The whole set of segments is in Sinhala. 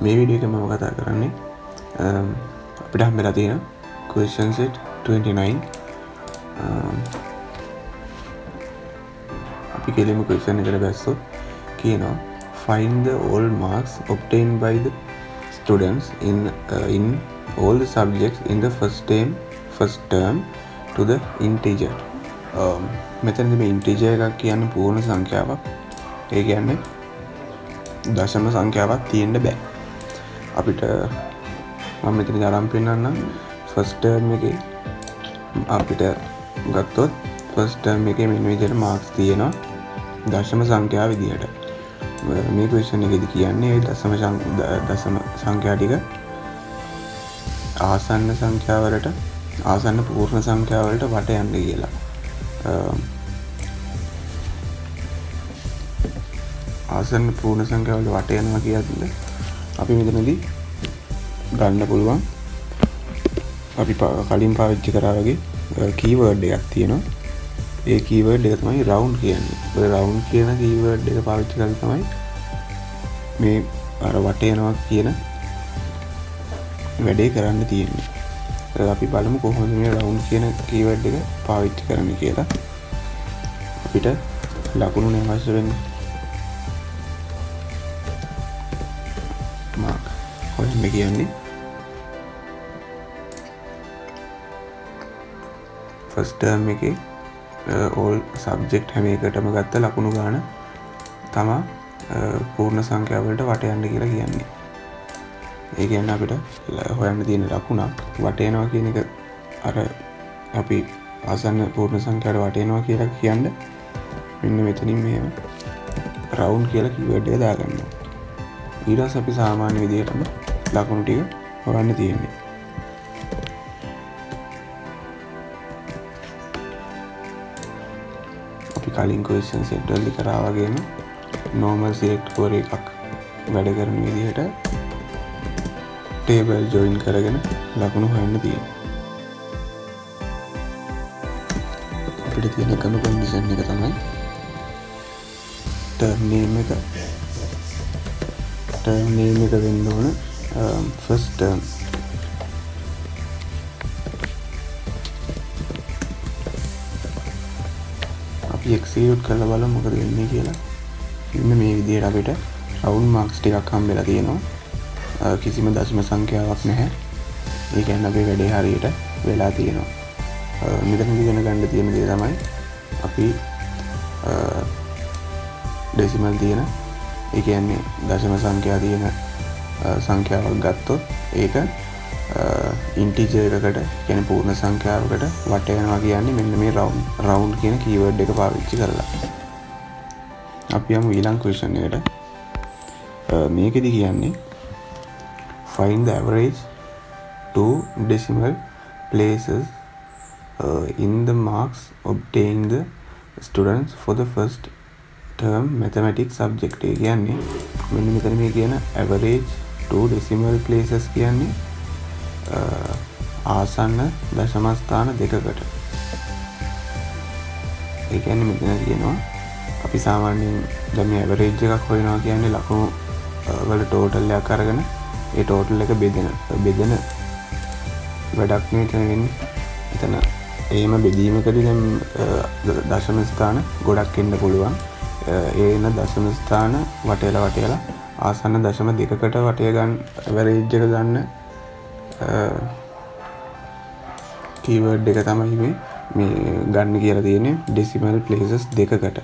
මේ වීඩියෝ එකේ මම කතා කරන්නේ අපිට හම්බෙලා තියෙන question set 29 අපි කෙලින්ම question එකට බැස්සොත් කියනවා find the all marks obtained by the students in all the subjects in the first term to the integer. මෙතනදී මේ integer එකක් කියන්නේ පූර්ණ සංඛ්‍යාවක්. ඒ කියන්නේ දශම සංඛ්‍යාවක් තියෙන්න බෑ. අපිට මම මෙතන ආරම්භ පෙන්නන්නම්. first term එකේ අපිට ගත්තොත් first term එකේ මෙන්න විදිහට marks තියෙනවා දශම සංඛ්‍යාව විදිහට. මේ question එකේදී කියන්නේ ඒ දශම සංඛ්‍යා ටික ආසන්න සංඛ්‍යා වලට ආසන්න පූර්ණ සංඛ්‍යා වලට වට යන්න කියලා. ආසන්න පූර්ණ සංඛ්‍යා වලට වට යනවා කියන්නේ අපි මෙතනදී ගන්න පුළුවන් අපි කලින් පාවිච්චි කරා වගේ keyword එකක් තියෙනවා. ඒ keyword එක තමයි round කියන්නේ. ඔය round කියන keyword එක පාවිච්චි කරලා තමයි මේ අර වට යනවා කියන වැඩේ කරන්න තියෙන්නේ. අපි බලමු කොහොමද මේ round කියන keyword එක පාවිච්චි කරන්නේ කියලා. අපිට ලකුණු නේ අවශ්‍ය වෙන්නේ. mark හොයන්න කියන්නේ first term එකේ all subject හැම එකටම ගත්ත ලකුණු ගාන තමයි පූර්ණ සංඛ්‍යා වලට වට යන්න කියලා කියන්නේ. ඒ කියන්නේ අපිට හොයන්න තියෙන ලකුණක් වට යනවා කියන එක අර අපි ආසන්න පූර්ණ සංඛ්‍යාවට වට යනවා කියලා කියන්නේ මෙන්න මෙතනින් මෙහෙම round කියලා keyword එක දාගන්නවා. ඊට පස්සේ අපි සාමාන්‍ය විදිහටම ලකුණු ටික හොයන්න තියෙන්නේ. අපි කලින් question set වලදී කරා වගේම normal select for එකක් වැඩ කරන විදිහට table join කරගෙන ලකුණු හොයන්න තියෙනවා. අපිට තියෙන එකම condition එක තමයි term name එක වෙන්න ඕන first term. අපි execute කරලා බලමු මොකද වෙන්නේ කියලා. ඉන්න මේ විදිහට අපිට round marks ටිකක් හම්බෙලා තියෙනවා. කිසිම දශම සංඛ්‍යාවක් නැහැ. ඒ කියන්නේ අපේ වැඩේ හරියට වෙලා තියෙනවා. මෙතනදී ඉගෙන ගන්න තියෙන දේ තමයි අපි decimal තියෙන ඒ කියන්නේ දශම සංඛ්‍යා තියෙන සංඛ්‍යාවක් ගත්තොත් ඒක integer එකකට කියන්නේ පූර්ණ සංඛ්‍යාවකට වට යනවා කියන්නේ මෙන්න මේ round කියන keyword එක පාවිච්චි කරලා. අපි යමු ඊළඟ question එකට. මේකෙදි කියන්නේ find the average two decimal places in the marks obtained the students for the first term mathematics subject. ඒ කියන්නේ මෙන්න මෙතන මේ කියන average two decimal places කියන්නේ ආසන්න දශම ස්ථාන දෙකකට. ඒ කියන්නේ මෙතන කියනවා අපි සාමාන්‍යයෙන් දැන් මේ average එකක් හොයනවා කියන්නේ ලකුණු වල total එකක් අරගෙන ඒ total එක බෙදෙන වැඩක් නේ එතන වෙන්නේ. එතන එහෙම බෙදීමකදී දැන් දශම ස්ථාන ගොඩක් එන්න පුළුවන්. ඒන දශම ස්ථාන වටේලා ආසන්න දශම දෙකකට වටේ ගන්න average එක ගන්න keyword එක තමයි මේ ගන්න කියලා තියෙන්නේ decimal places දෙකකට.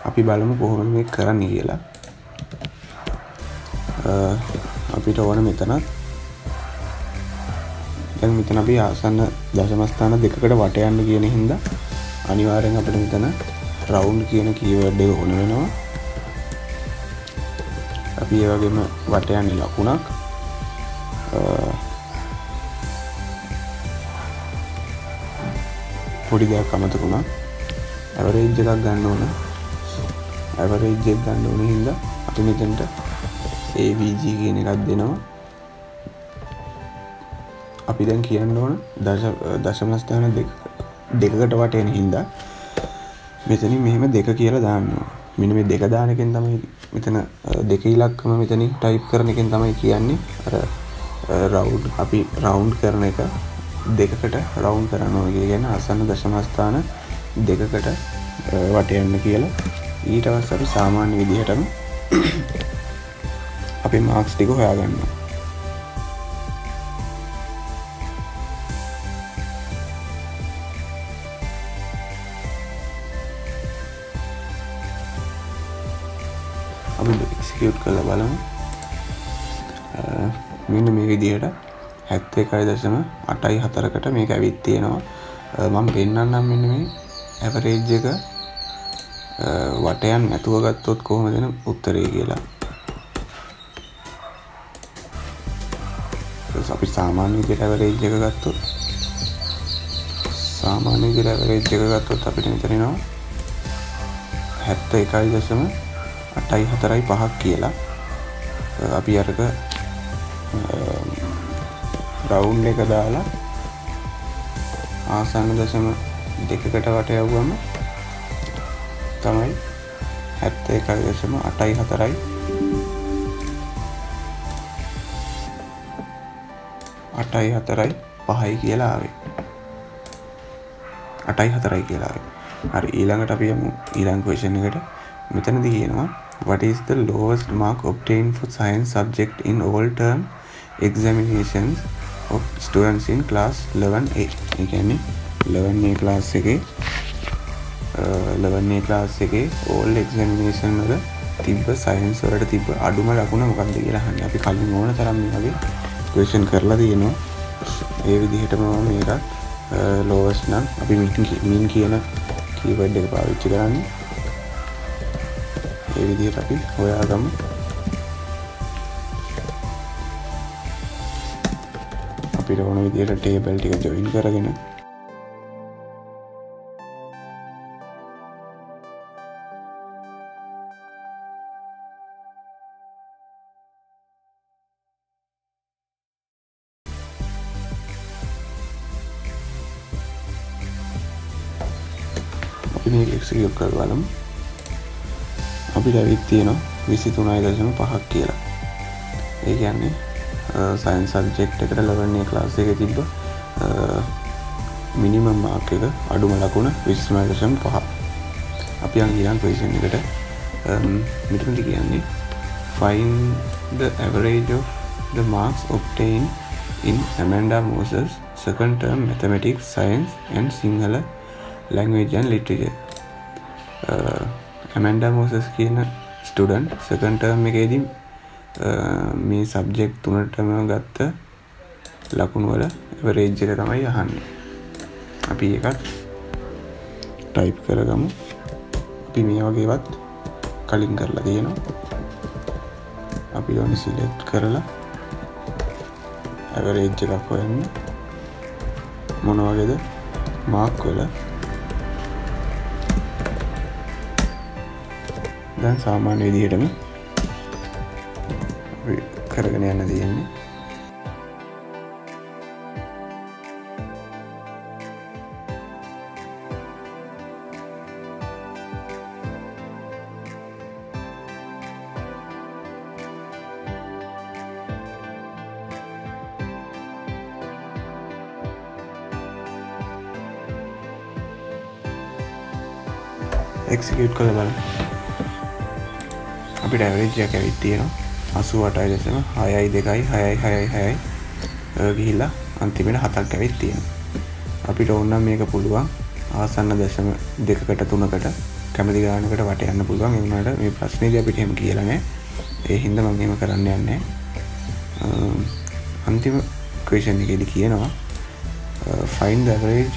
අපි බලමු කොහොමද මේක කරන්නේ කියලා. අපිට ඕන මෙතනත් දැන් මෙතන අපි ආසන්න දශම ස්ථාන දෙකකට වට යන්න කියන හින්දා අනිවාර්යෙන් අපිට මෙතන round කියන keyword එක ඕන වෙනවා. අපි ඒ වගේම වට යන්නේ ලකුණක් පොඩි දෙයක් අමතක වුණා. average එකක් ගන්න ඕන. average එක ගන්න ඕන හින්දා අපි මෙතනට avg කියන එකක් දෙනවා. අපි දැන් කියන්න ඕන දශම ස්ථාන දෙකකට වට යන හින්දා මෙතනින් මෙහෙම දෙක කියලා දාන්නවා. මෙන්න මේ දෙක දාන එකෙන් තමයි මෙතන දෙක ඉලක්කම මෙතනින් ටයිප් කරන එකෙන් තමයි කියන්නේ අර රවුන්ඩ් අපි රවුන්ඩ් කරන එක දෙකකට රවුන්ඩ් කරනවා කියන්නේ ආසන්න දශම ස්ථාන දෙකකට වට යන්න කියලා. ඊට පස්සේ අපි සාමාන්‍ය විදිහටම අපේ මාක්ස් ටික හොයාගන්නවා. අපි එක්සිකියුට් කරලා බලමු. මෙන්න මේ විදිහට 71.84කට මේක ඇවිත් තියෙනවා. මම පෙන්නන්නම් මෙන්න මේ ඇවරේජ් එක වටයන් නැතුව ගත්තොත් කොහොමද එන උත්තරේ කියලා. අපි සාමාන්‍ය විදිහට ඇවරේජ් එක ගත්තොත් අපිට මෙතන එනවා 71.845ක් කියලා. අපි අරක රවුන්ඩ් එක දාලා ආසන්න දශම දෙකකට වට යවුවම තමයි 71.845යි කියලා ආවේ. 8.4යි කියලා ආවේ. හරි, ඊළඟට අපි යමු ඊළඟ ක්වෙස්චන් එකට. මෙතනදී කියනවා what is the lowest mark obtained for science subject in all term examinations of students in class 11A. ඒ කියන්නේ 11A class එකේ 11A class එකේ all examination වල තිබ්බ science වලට තිබ්බ අඩුම ලකුණ මොකක්ද කියලා අහන්නේ. අපි කලින් ඕන තරම් මේ වගේ ක්වෙස්චන් කරලා තියෙනවා. ඒ විදිහටම මේකත් lowest නම් අපි mean කියන keyword එක පාවිච්චි කරන්නේ. ඒ විදිහට අපි හොයාගමු. අපිට ඕන විදිහට ටේබල් ටික ජොයින් කරගෙන අපි මේක එක්සිකියුට් කරලා බලමු. අපිට ඇවිත් තියෙනවා 23.5ක් කියලා. ඒ කියන්නේ සයන්ස් සබ්ජෙක්ට් එකට 11 ක්ලාස් එකේ තිබ්බ මිනිමම් මාක් එක අඩුම ලකුණ 23.5. අපි යන් ඊළඟ ක්වෙස්චන් එකට. මෙතනදී කියන්නේ find the average of the marks obtained in Amanda Moses second term mathematics, science and Sinhala language and literature. Amanda Moses කියන ස්ටුඩන්ට් සෙකන්ඩ් ටර්ම් එකේදී මේ සබ්ජෙක්ට් තුනටම ගත්ත ලකුණු වල ඇවරේජ් එක තමයි අහන්නේ. අපි ඒකත් ටයිප් කරගමු. අපි මේ වගේවත් කලින් කරලා තියෙනවා. අපි ඕනි සිලෙක්ට් කරලා ඇවරේජ් එකක් හොයන්න. මොන වගේද මාක් වල දැන් සාමාන්‍ය විදිහටම කරගෙන යන්න තියෙන්නේ. එක්සිකියුට් කරලා බලන්න. අපිට ඇවරේජ් එකක් ඇවිත් තියෙනවා 88.626 ගිහිල්ලා අන්තිමට 7ක් ඇවිත් තියෙනවා. අපිට ඕන නම් මේක පුළුවන් ආසන්න දශම දෙකකට තුනකට කැමති ගානකට වට යන්න පුළුවන්. ඒ වුණාට මේ ප්‍රශ්නේදී අපිට එහෙම කියලා නැහැ. ඒ හින්දා මම එහෙම කරන්න යන්නේ නැහැ. අන්තිම ක්වෙස්චන් එකේදී කියනවා find the average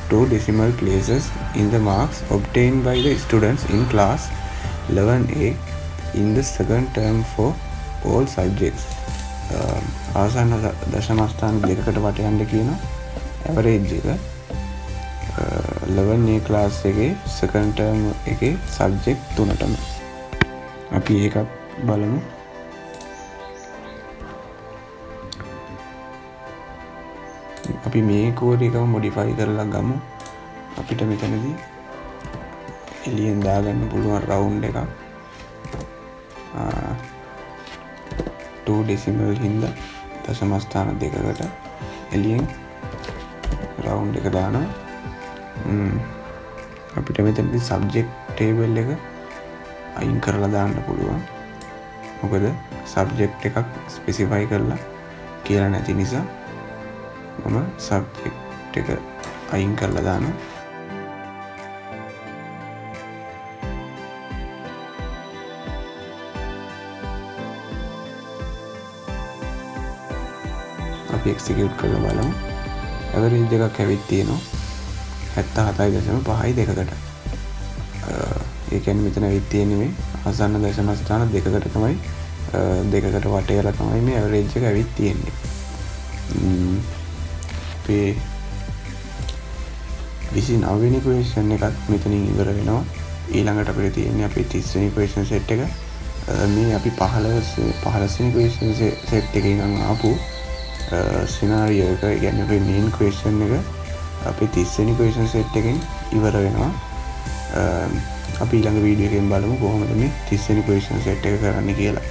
two decimal places in the marks obtained by the students in class 11A in the second term for all subjects. ආසන්න දශම ස්ථාන දෙකකට වට යන්න කියන ඇවරේජ් එක 11A class එකේ second term එකේ subject තුනටම. අපි ඒකත් බලමු. අපි මේ කෝඩ් එකම මොඩිෆයි කරලා ගමු. අපිට මෙතනදී එලියෙන් දාගන්න පුළුවන් රවුන්ඩ් එකක් 2 ඩෙසිමල් හින්දා දශම ස්ථාන දෙකකට එලියෙන් රවුන්ඩ් එක දානවා. අපිට මෙතනදී සබ්ජෙක්ට් ටේබල් එක අයින් කරලා දාන්න පුළුවන්. මොකද සබ්ජෙක්ට් එකක් ස්පෙසිෆයි කරලා කියලා නැති නිසා මම සබ්ජෙක්ට් එක අයින් කරලා දානවා. අපි එක්සිකියුට් කරලා බලමු. ඇවරේජ් එකක් ඇවිත් තියෙනවා 77.52කට. ඒ කියන්නේ මෙතන ඇවිත් තියෙන්නේ මේ ආසන්න දශම ස්ථාන දෙකකට තමයි දෙකකට වටේලා තමයි මේ ඇවරේජ් එක ඇවිත් තියෙන්නේ. අපේ 29 වෙනි ක්වෙස්චන් එකත් මෙතනින් ඉවර වෙනවා. ඊළඟට අපිට තියෙන්නේ අපේ 30 වෙනි ක්වෙස්චන් සෙට් එක. මේ අපි 15 වෙනි ක්වෙස්චන් සෙට් එකේ ඉඳන් ආපු සිනාරියෝ එක, ඒ කියන්නේ අපේ මේන් ක්වෙස්චන් එක අපේ 30 වෙනි ක්වෙස්චන් සෙට් එකෙන් ඉවර වෙනවා. අපි ඊළඟ වීඩියෝ එකෙන් බලමු කොහොමද මේ 30 වෙනි ක්වෙස්චන් සෙට් එක කරන්නේ කියලා.